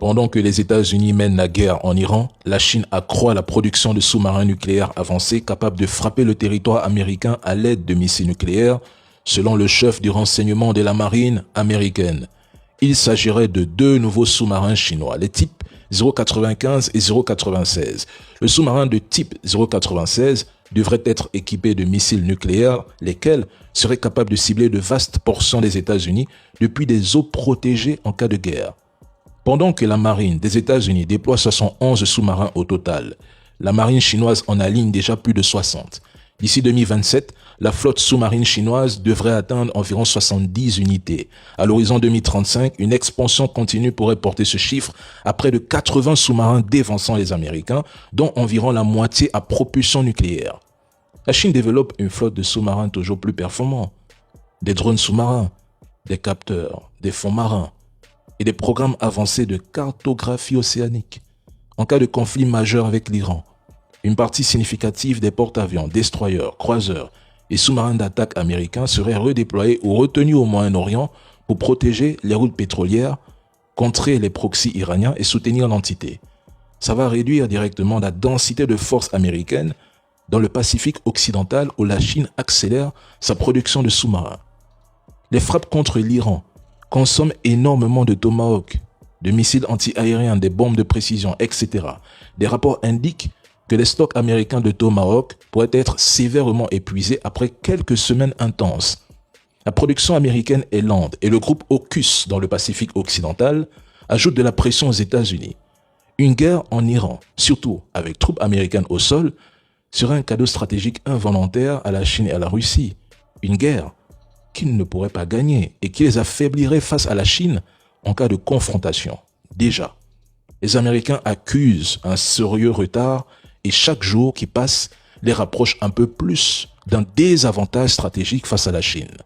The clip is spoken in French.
Pendant que les États-Unis mènent la guerre en Iran, la Chine accroît la production de sous-marins nucléaires avancés capables de frapper le territoire américain à l'aide de missiles nucléaires, selon le chef du renseignement de la marine américaine. Il s'agirait de deux nouveaux sous-marins chinois, les types 095 et 096. Le sous-marin de type 096 devrait être équipé de missiles nucléaires, lesquels seraient capables de cibler de vastes portions des États-Unis depuis des eaux protégées en cas de guerre. Pendant que la marine des États-Unis déploie 71 sous-marins au total, la marine chinoise en aligne déjà plus de 60. D'ici 2027, la flotte sous-marine chinoise devrait atteindre environ 70 unités. À l'horizon 2035, une expansion continue pourrait porter ce chiffre à près de 80 sous-marins dévançant les Américains, dont environ la moitié à propulsion nucléaire. La Chine développe une flotte de sous-marins toujours plus performants, des drones sous-marins, des capteurs, des fonds marins et des programmes avancés de cartographie océanique. En cas de conflit majeur avec l'Iran, une partie significative des porte-avions, destroyers, croiseurs et sous-marins d'attaque américains seraient redéployés ou retenus au Moyen-Orient pour protéger les routes pétrolières, contrer les proxys iraniens et soutenir l'entité. Ça va réduire directement la densité de forces américaines dans le Pacifique occidental où la Chine accélère sa production de sous-marins. Les frappes contre l'Iran consomment énormément de Tomahawk, de missiles anti-aériens, des bombes de précision, etc. Des rapports indiquent que les stocks américains de Tomahawk pourraient être sévèrement épuisés après quelques semaines intenses. La production américaine est lente et le groupe AUKUS dans le Pacifique occidental ajoute de la pression aux États-Unis. Une guerre en Iran, surtout avec troupes américaines au sol, serait un cadeau stratégique involontaire à la Chine et à la Russie. Une guerre qu'ils ne pourraient pas gagner et qui les affaiblirait face à la Chine en cas de confrontation. Déjà, les Américains accusent un sérieux retard et chaque jour qui passe les rapproche un peu plus d'un désavantage stratégique face à la Chine.